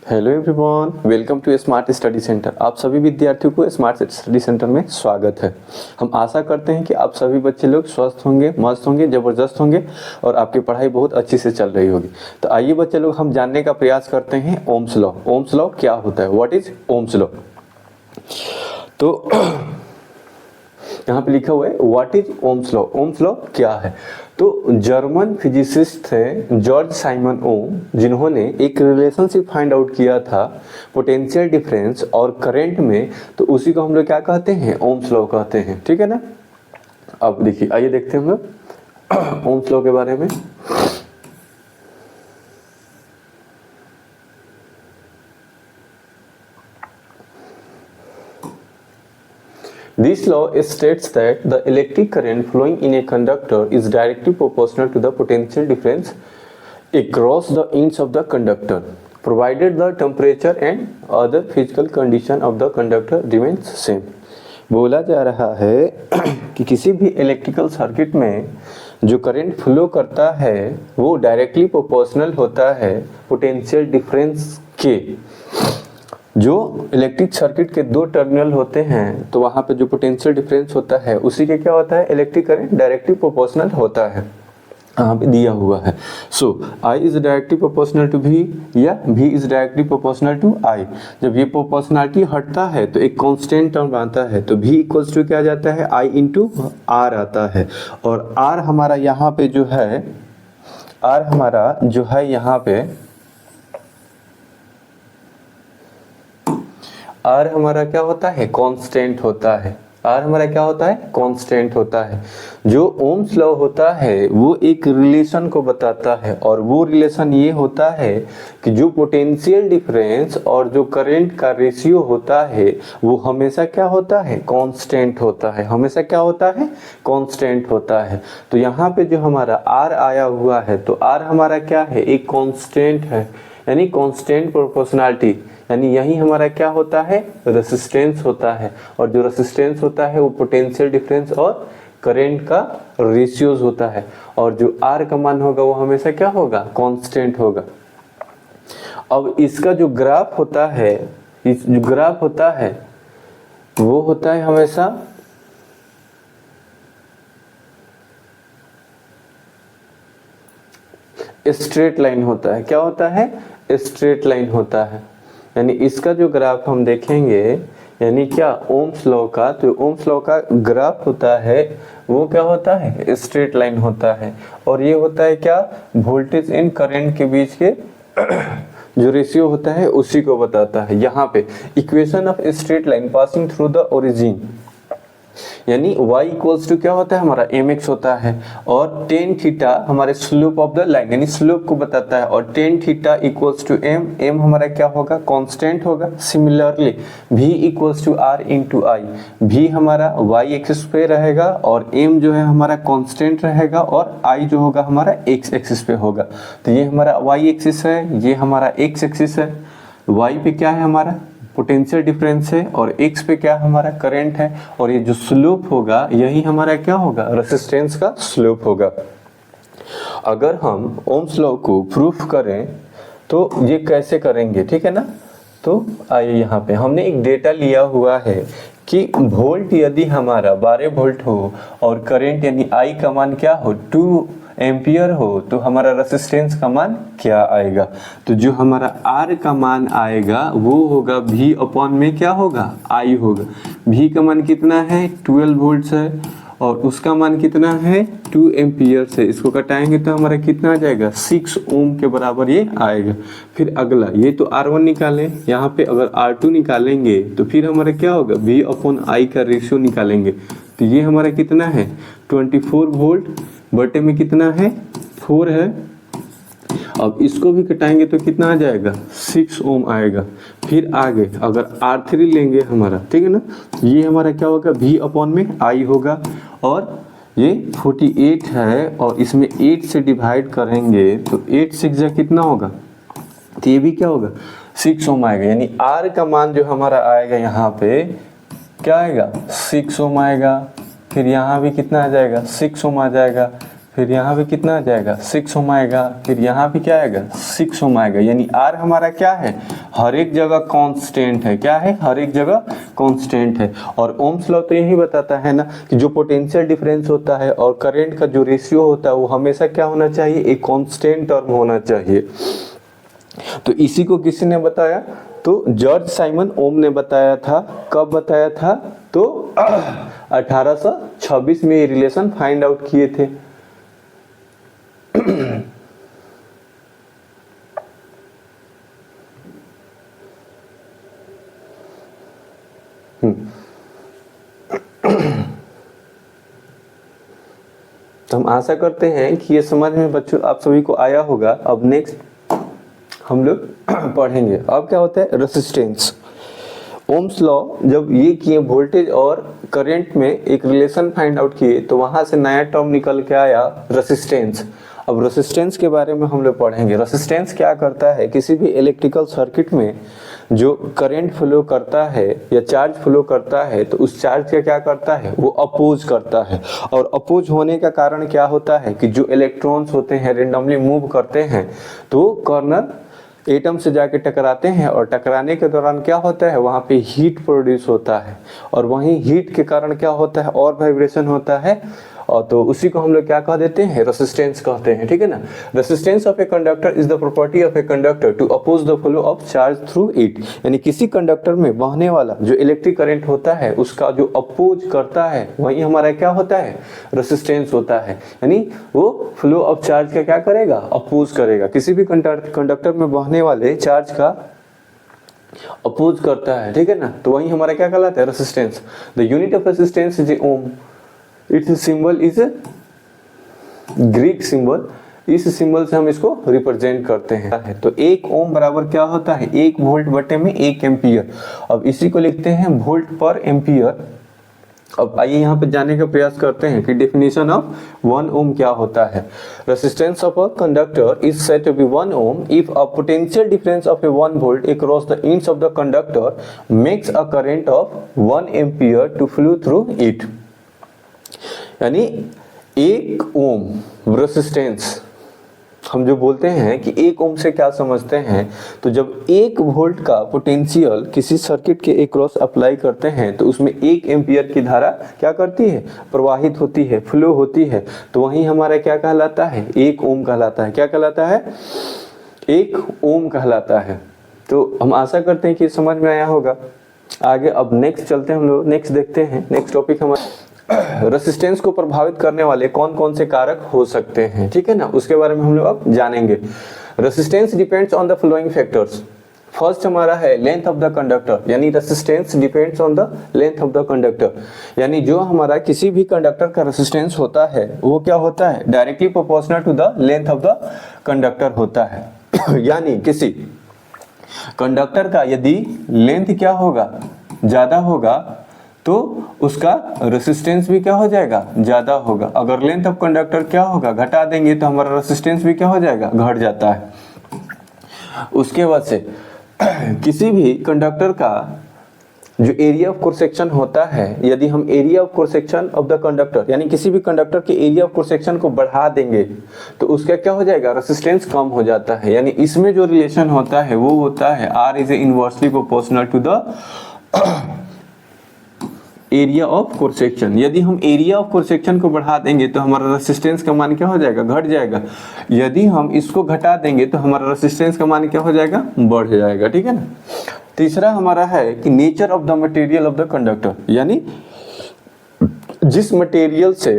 Hello everyone, welcome to smart study centre. आप सभी विद्यार्थियों को स्मार्ट स्टडी सेंटर में स्वागत है। हम आशा करते हैं कि आप सभी बच्चे लोग स्वस्थ होंगे, मस्त होंगे, ज़बरदस्त होंगे और आपकी पढ़ाई बहुत अच्छी से चल रही होगी। तो आइए बच्चे लोग, हम जानने का प्रयास करते हैं ओम्स लॉ। ओम्स लॉ क्या होता है, व्हाट इज ओम्स लॉ। तो यहाँ पे लिखा हुआ है what is Ohm's law. Ohm's law क्या है? तो जर्मन फिजिसिस्ट थे जॉर्ज साइमन ओम, जिन्होंने एक रिलेशनशिप फाइंड आउट किया था पोटेंशियल डिफरेंस और करंट में। तो उसी को हम लोग क्या कहते हैं? ओम्स लॉ कहते हैं। ठीक है ना। अब देखिए, आइए देखते हैं हम लोग ओम्स लॉ के बारे में। This law states that the electric current flowing in a conductor is directly proportional to the potential difference across the ends of the conductor, provided the temperature and other physical condition of the conductor remains same। बोला जा रहा है कि किसी भी electrical circuit में जो current flow करता है वो डायरेक्टली प्रोपोर्शनल होता है पोटेंशियल डिफरेंस के। जो इलेक्ट्रिक सर्किट के दो टर्मिनल होते हैं तो वहाँ पे जो पोटेंशियल डिफरेंस होता है उसी के क्या होता है? इलेक्ट्रिक करंट डायरेक्टली प्रोपोर्शनल होता है। यहाँ पे दिया हुआ है। So I is directly proportional to V या V is directly proportional to I। जब ये प्रोपोर्शनलिटी हटता है तो एक कांस्टेंट टर्म आता है, तो V इक्वल्स टू क्या जाता है? I इंटू R आता है। और R हमारा यहाँ पे जो है, R हमारा जो है यहाँ पे, R हमारा क्या होता है? कांस्टेंट होता है। R हमारा क्या होता है? कांस्टेंट होता है। जो ओम्स लॉ होता है वो एक रिलेशन को बताता है, और वो रिलेशन ये होता है कि जो पोटेंशियल डिफरेंस और जो करंट का रेशियो होता है वो हमेशा क्या होता है? कांस्टेंट होता है। हमेशा क्या होता है? कांस्टेंट होता है। तो यहाँ पे जो हमारा R आया हुआ है, तो R हमारा क्या है? एक कांस्टेंट है, यानी कांस्टेंट प्रोपोर्शनलिटी, यानी यही हमारा क्या होता है? रेसिस्टेंस होता है। और जो रेसिस्टेंस होता है वो पोटेंशियल डिफरेंस और करंट का रेशियोज होता है। और जो R का मान होगा वो हमेशा क्या होगा? कांस्टेंट होगा। अब इसका जो ग्राफ होता है, इस जो ग्राफ होता है वो होता है हमेशा स्ट्रेट लाइन होता है। क्या होता है? स्ट्रेट लाइन होता है। यानी इसका जो ग्राफ हम देखेंगे, यानी क्या? ओम्स लॉ का, तो ओम्स लॉ का ग्राफ होता है वो क्या होता है? स्ट्रेट लाइन होता है। और ये होता है क्या? वोल्टेज एंड करंट के बीच के जो रेशियो होता है उसी को बताता है। यहाँ पे equation of straight line passing through the origin, यानी y इक्वल्स टू क्या होता है? हमारा mx होता है। और टेन थीटा हमारे स्लोप ऑफ द लाइन, यानी स्लोप को बताता है। और tan theta equals to m हमारा क्या होगा? कांस्टेंट होगा। Similarly v equals to r into I. v हमारा y एक्सिस पे रहेगा और m जो है हमारा कांस्टेंट रहेगा, और i जो होगा हमारा x एक्सिस पे होगा। तो ये हमारा y एक्सिस है, ये हमारा x एक्सिस है। y पे क्या है? हमारा पोटेंशियल डिफरेंस है, और x पे क्या हमारा? करंट है। और ये जो स्लोप होगा यही हमारा क्या होगा? रेसिस्टेंस का स्लोप होगा। अगर हम ओम्स लॉ को प्रूफ करें तो ये कैसे करेंगे? ठीक है ना। तो आइए, यहाँ पे हमने एक डेटा लिया हुआ है कि वोल्ट यदि हमारा 12 वोल्ट हो और करंट यानी I का मान क्या हो? 2 एम्पियर हो, तो हमारा रेसिस्टेंस का मान क्या आएगा? तो जो हमारा R का मान आएगा वो होगा V अपॉन में क्या होगा? I होगा। V का मान कितना है? 12 वोल्ट है, और उसका मान कितना है? 2 एम्पियर से। इसको घटाएंगे तो हमारा कितना आ जाएगा? 6 ओम के बराबर ये आएगा। फिर अगला, ये तो R1 निकालें, यहाँ पे अगर R2 निकालेंगे तो फिर हमारा क्या होगा? V अपॉन I का रेशियो निकालेंगे। तो ये हमारा कितना है? 24 वोल्ट बटे में कितना है? 4 है। अब इसको भी घटाएंगे तो कितना आ जाएगा? 6 ओम आएगा। फिर आगे अगर R3 लेंगे हमारा, ठीक है ना, ये हमारा क्या होगा? V अपॉन में I होगा। और ये 48 है, और इसमें 8 से डिवाइड करेंगे तो 8 6 जा कितना होगा? तो ये भी क्या होगा? 6 ओम आएगा। यानी R का मान जो हमारा आएगा यहाँ पे क्या आएगा? 6 ओम आएगा। फिर यहाँ भी कितना आ जाएगा? 6 ओम आ जाएगा। फिर यहाँ भी कितना आ जाएगा? 6 ओम आएगा। फिर यहाँ भी क्या आएगा? 6 ओम आएगा। यानी R हमारा क्या है? हर एक जगह कांस्टेंट है। क्या है? हर एक जगह कांस्टेंट है। और ओम्स लॉ तो यही बताता है ना कि जो पोटेंशियल डिफरेंस होता है और करंट का जो रेशियो होता है वो हमेशा क्या होना चाहिए? एक कांस्टेंट टर्म होना चाहिए। तो इसी को किसी ने बताया? तो जॉर्ज साइमन ओम ने बताया था। कब बताया था? तो 1826 में ये रिलेशन फाइंड आउट किए थे। तो हम आशा करते हैं कि ये समझ में बच्चों आप सभी को आया होगा। अब नेक्स्ट हम लोग पढ़ेंगे। अब क्या होता है? रेसिस्टेंस। ओम्स लॉ जब ये किए वोल्टेज और करंट में एक रिलेशन फाइंड आउट किए तो वहां से नया टर्म निकल के आया रेसिस्टेंस। अब रेसिस्टेंस के बारे में हम लोग पढ़ेंगे। रेसिस्टेंस क्या करता है? किसी भी इलेक्ट्रिकल सर्किट में जो करंट फ्लो करता है या चार्ज फ्लो करता है तो उस चार्ज का क्या करता है? वो अपोज करता है। और अपोज होने का कारण क्या होता है कि जो इलेक्ट्रॉन्स होते हैं रेंडमली मूव करते हैं तो कॉर्नर एटम से जाके टकराते हैं और टकराने के दौरान क्या होता है? वहां पे हीट प्रोड्यूस होता है और वहीं हीट के कारण क्या होता है? और वाइब्रेशन होता है। और तो उसी को हम लोग क्या कह देते हैं? रेसिस्टेंस कहते हैं। ठीक है ना? Resistance of a conductor is the property of a conductor to oppose the flow of charge through it. यानी किसी कंडक्टर में बहने वाला जो इलेक्ट्रिक करंट होता है उसका जो अपोज करता है वही हमारा क्या होता है? रेसिस्टेंस होता है। यानी वो फ्लो ऑफ चार्ज का क्या करेगा? अपोज करेगा। किसी भी कंडक्टर में बहने वाले चार्ज का अपोज करता है। ठीक है ना? तो वही हमारा क्या कहलाता है? Resistance. The unit of resistance is ohm. Its symbol is Greek symbol. इस सिंबल से हम इसको रिप्रेजेंट करते हैं। तो एक ओम बराबर क्या होता है? 1 वोल्ट बटे में 1 एम्पियर। अब इसी को लिखते हैं वोल्ट पर एम्पियर। अब आइए यहाँ पे जाने का प्रयास करते हैं कि डेफिनेशन ऑफ 1 ओम क्या होता है। Resistance of a conductor is said to be 1 ohm if a potential difference of a 1 volt across the ends of the conductor makes a current of 1 ampere to flow through it. यानी 1 ओम resistance हम जो बोलते हैं कि 1 ओम से क्या समझते हैं? तो जब 1 वोल्ट का पोटेंशियल किसी सर्किट के अक्रॉस अप्लाई करते हैं तो उसमें 1 एम्पियर की धारा क्या करती है? प्रवाहित होती है, फ्लो होती है। तो वही हमारा क्या कहलाता है? 1 ओम कहलाता है। क्या कहलाता है? 1 ओम कहलाता है। तो हम आशा करते हैं कि समझ में आया होगा। आगे अब नेक्स्ट चलते हैं हम लोग। नेक्स्ट देखते हैं। नेक्स्ट टॉपिक हमारा रेसिस्टेंस को प्रभावित करने वाले कौन कौन से कारक हो सकते हैं। ठीक है ना? उसके बारे में हम लोग अब जानेंगे। Resistance depends on the following factors. First हमारा है लेंथ ऑफ द कंडक्टर। यानी resistance depends on the length of the conductor. यानी जो हमारा किसी भी कंडक्टर का रेसिस्टेंस होता है वो क्या होता है? Directly proportional to the length of the conductor होता है। यानी किसी कंडक्टर का यदि लेंथ क्या होगा? ज्यादा होगा तो उसका रेसिस्टेंस भी क्या हो जाएगा? ज्यादा होगा। अगर लेंथ ऑफ कंडक्टर क्या होगा? घटा देंगे तो हमारा रेसिस्टेंस भी क्या हो जाएगा? घट जाता है। उसके बाद से किसी भी कंडक्टर का जो एरिया ऑफ क्रॉस सेक्शन होता है, यदि हम area of cross section of the conductor यानी किसी भी कंडक्टर के एरिया ऑफ क्रॉस सेक्शन को बढ़ा देंगे तो उसका क्या हो जाएगा? रेसिस्टेंस कम हो जाता है। यानी इसमें जो रिलेशन होता है वो होता है R is inversely proportional to the area of cross section. यदि हम एरिया ऑफ क्रॉस सेक्शन को बढ़ा देंगे तो हमारा रेसिस्टेंस का मान क्या हो जाएगा? घट जाएगा। यदि हम इसको घटा देंगे तो हमारा रेसिस्टेंस का मान क्या हो जाएगा? बढ़ जाएगा। ठीक है ना? तीसरा हमारा है कि nature of the material of the conductor. यानी जिस मटेरियल से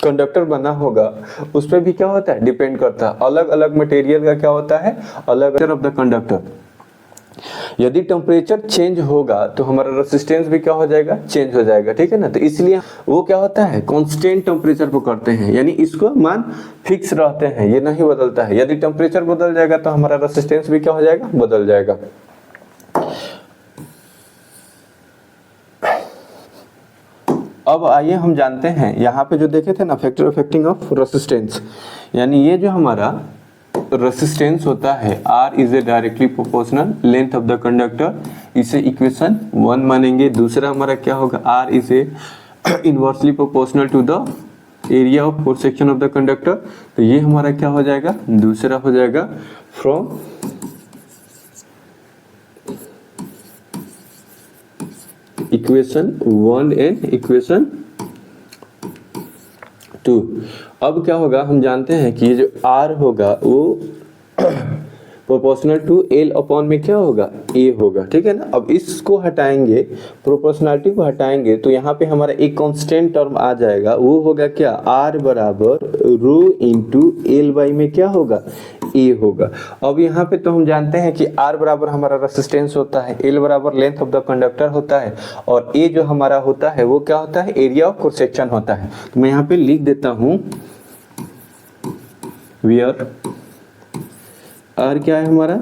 कंडक्टर बना होगा उस पर भी क्या होता है? डिपेंड करता है। अलग अलग मटेरियल का क्या होता है? अलग ऑफ द कंडक्टर। यदि टेम्परेचर चेंज होगा तो हमारा रेसिस्टेंस भी क्या हो जाएगा? चेंज हो जाएगा। ठीक है ना? तो इसलिए वो क्या होता है? कांस्टेंट टेम्परेचर को करते हैं। यानी इसको मान फिक्स रहते हैं, ये नहीं बदलता है। यदि टेम्परेचर बदल जाएगा तो हमारा रेसिस्टेंस भी क्या हो जाएगा? बदल जाएगा। अब आइए हम जानते हैं यहाँ पे जो देखे थे ना फैक्टर अफेक्टिंग ऑफ रेसिस्टेंस। यानी ये जो हमारा रेसिस्टेंस होता है R is a directly proportional length of the conductor, इसे इक्वेशन 1 मानेंगे। दूसरा हमारा क्या होगा? R is a inversely proportional to the area of cross section of the conductor. तो ये हमारा क्या हो जाएगा? दूसरा हो जाएगा फ्रॉम इक्वेशन 1 एंड इक्वेशन 2। अब क्या होगा, हम जानते हैं कि ये जो R होगा वो प्रोपोर्शनल टू L अपॉन में क्या होगा, A होगा, ठीक है ना। अब इसको हटाएंगे, प्रोपोर्शनलिटी को हटाएंगे तो यहाँ पे हमारा एक कांस्टेंट टर्म आ जाएगा, वो होगा क्या, R बराबर रो इंटू L बाई में क्या होगा, A होगा। अब यहाँ पे तो हम जानते हैं कि R बराबर हमारा रेसिस्टेंस होता है, L बराबर लेंथ ऑफ द कंडक्टर होता है, और A जो हमारा होता है वो क्या होता है, एरिया ऑफ क्रॉस सेक्शन होता है। तो मैं यहाँ पे लिख देता हूँ वेयर R क्या है हमारा,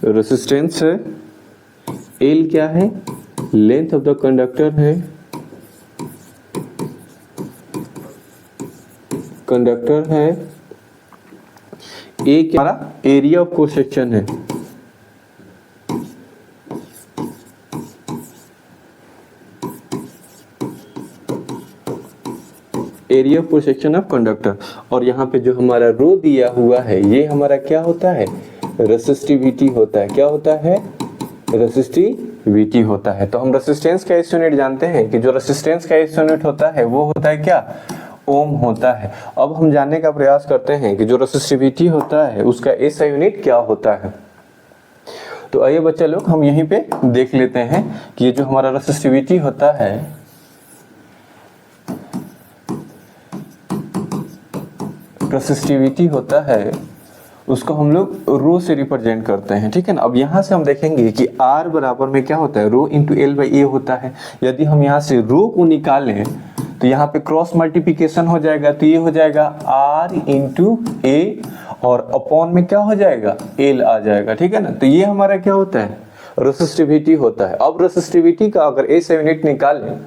रेसिस्टेंस है, L क्या है, लेंथ ऑफ द कंडक्टर है, A क्या हमारा एरिया ऑफ क्रॉस सेक्शन है, area of cross section of conductor. और यहाँ पे जो हमारा रो दिया हुआ है ये हमारा क्या होता है, रेसिस्टिविटी होता है। क्या होता है, रेसिस्टिविटी होता है। तो हम रेसिस्टेंस का एस यूनिट जानते हैं कि जो रेसिस्टेंस का एस यूनिट होता है वो होता है क्या, ओम होता है। अब हम जानने का प्रयास करते हैं कि जो रेसिस्टिविटी होता है उसका एस यूनिट क्या होता है। तो आइए बच्चे लोग हम यहीं पे देख लेते हैं कि ये जो हमारा रेसिस्टिविटी होता है, रेसिस्टिविटी होता है उसको हम लोग रो से रिप्रेजेंट करते हैं, ठीक है ना। अब यहाँ से हम देखेंगे कि R बराबर में क्या होता है, rho into L by A होता है। यदि हम यहाँ से रो को निकालें तो यहाँ पे क्रॉस मल्टीप्लिकेशन हो जाएगा, तो ये हो जाएगा R इंटू A और अपॉन में क्या हो जाएगा, L आ जाएगा, ठीक है ना। तो ये हमारा क्या होता है, रेसिस्टिविटी होता है। अब रेसिस्टिविटी का अगर एस यूनिट निकालें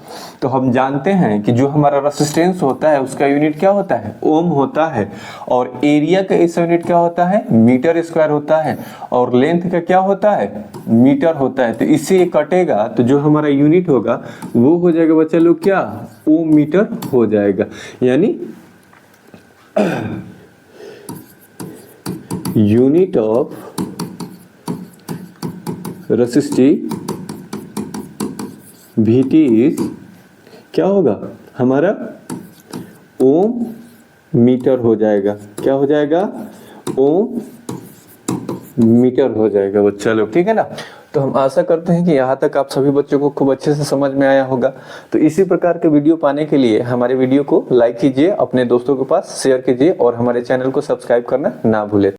तो हम जानते हैं कि जो हमारा रेसिस्टेंस होता है उसका यूनिट क्या होता है, ओम होता है, और एरिया का एस यूनिट क्या होता है, मीटर स्क्वायर होता है, और लेंथ का क्या होता है, मीटर होता है। तो इससे ये कटेगा तो जो हमारा यूनिट होगा वो हो जाएगा बच्चा लोग क्या, ओम मीटर हो जाएगा। यानी यूनिट ऑफ रेसिस्टिविटी इज क्या होगा हमारा, ओम मीटर हो जाएगा। क्या हो जाएगा, ओम मीटर हो जाएगा बच्चा लोग, ठीक है ना। तो हम आशा करते हैं कि यहाँ तक आप सभी बच्चों को खूब अच्छे से समझ में आया होगा। तो इसी प्रकार के वीडियो पाने के लिए हमारे वीडियो को लाइक कीजिए, अपने दोस्तों के पास शेयर कीजिए और हमारे चैनल को सब्सक्राइब करना ना भूलें।